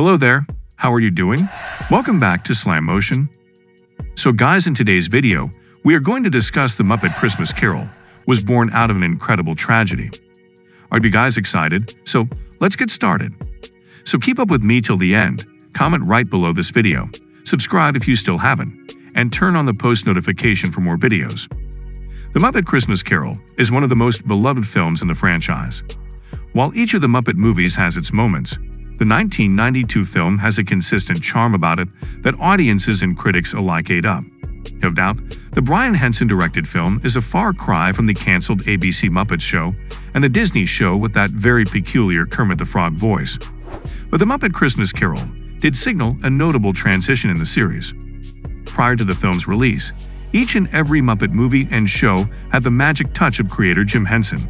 Hello there, how are you doing? Welcome back to Slam Motion. So guys, in today's video, we are going to discuss the Muppet Christmas Carol was born out of an incredible tragedy. Are you guys excited? So let's get started. So keep up with me till the end, comment right below this video, subscribe if you still haven't, and turn on the post notification for more videos. The Muppet Christmas Carol is one of the most beloved films in the franchise. While each of the Muppet movies has its moments, the 1992 film has a consistent charm about it that audiences and critics alike ate up. No doubt, the Brian Henson-directed film is a far cry from the canceled ABC Muppets show and the Disney show with that very peculiar Kermit the Frog voice. But the Muppet Christmas Carol did signal a notable transition in the series. Prior to the film's release, each and every Muppet movie and show had the magic touch of creator Jim Henson.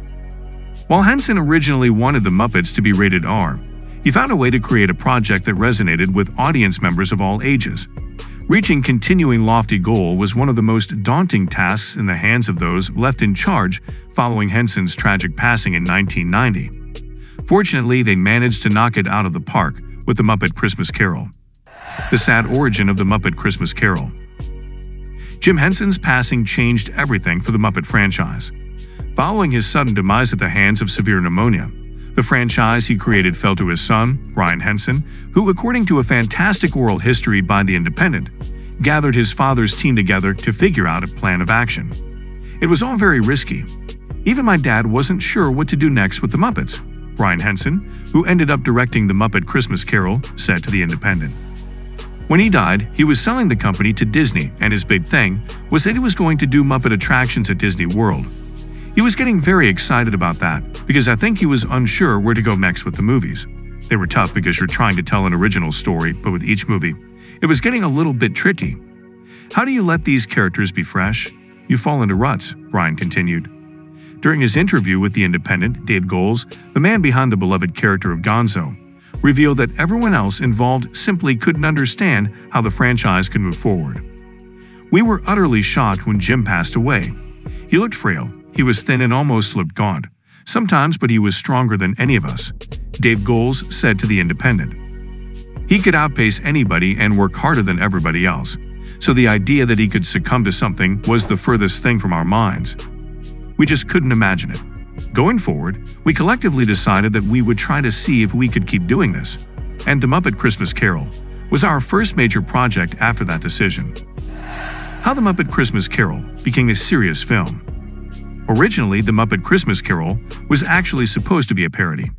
While Henson originally wanted the Muppets to be rated R, he found a way to create a project that resonated with audience members of all ages. Reaching continuing lofty goal was one of the most daunting tasks in the hands of those left in charge following Henson's tragic passing in 1990. Fortunately, they managed to knock it out of the park with the Muppet Christmas Carol. The sad origin of the Muppet Christmas Carol. Jim Henson's passing changed everything for the Muppet franchise. Following his sudden demise at the hands of severe pneumonia, the franchise he created fell to his son, Brian Henson, who, according to a fantastic oral history by The Independent, gathered his father's team together to figure out a plan of action. It was all very risky. Even my dad wasn't sure what to do next with the Muppets, Brian Henson, who ended up directing the Muppet Christmas Carol, said to The Independent. When he died, he was selling the company to Disney, and his big thing was that he was going to do Muppet attractions at Disney World. He was getting very excited about that because I think he was unsure where to go next with the movies. They were tough because you're trying to tell an original story, but with each movie, it was getting a little bit tricky. How do you let these characters be fresh? You fall into ruts, Brian continued. During his interview with The Independent, Dave Goelz, the man behind the beloved character of Gonzo, revealed that everyone else involved simply couldn't understand how the franchise could move forward. We were utterly shocked when Jim passed away. He looked frail. He was thin and almost looked gaunt. Sometimes, but he was stronger than any of us, Dave Goelz said to The Independent. He could outpace anybody and work harder than everybody else, so the idea that he could succumb to something was the furthest thing from our minds. We just couldn't imagine it. Going forward, we collectively decided that we would try to see if we could keep doing this, and The Muppet Christmas Carol was our first major project after that decision. How the Muppet Christmas Carol became a serious film. Originally, The Muppet Christmas Carol was actually supposed to be a parody.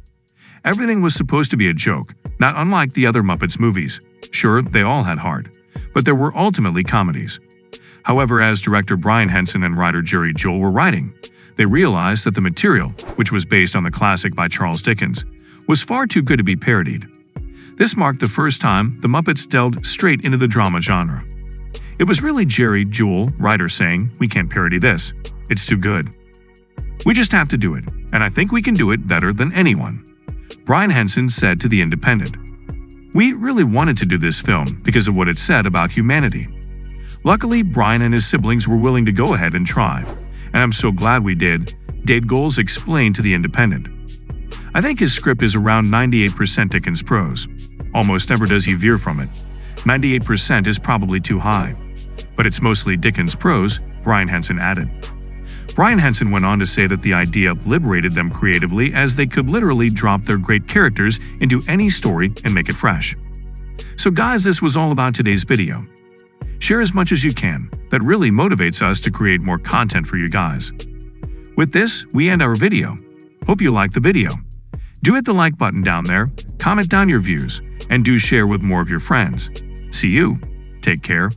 Everything was supposed to be a joke, not unlike the other Muppets movies. Sure, they all had heart, but there were ultimately comedies. However, as director Brian Henson and writer Jerry Joel were writing, they realized that the material, which was based on the classic by Charles Dickens, was far too good to be parodied. This marked the first time the Muppets delved straight into the drama genre. It was really Jerry Joel, writer, saying, "We can't parody this. It's too good. We just have to do it, and I think we can do it better than anyone," Brian Henson said to The Independent. "We really wanted to do this film because of what it said about humanity. Luckily, Brian and his siblings were willing to go ahead and try, and I'm so glad we did," Dave Goelz explained to The Independent. "I think his script is around 98% Dickens prose. Almost never does he veer from it. 98% is probably too high. But it's mostly Dickens prose," Brian Henson added. Brian Henson went on to say that the idea liberated them creatively as they could literally drop their great characters into any story and make it fresh. So guys, this was all about today's video. Share as much as you can. That really motivates us to create more content for you guys. With this, we end our video. Hope you liked the video. Do hit the like button down there, comment down your views, and do share with more of your friends. See you. Take care.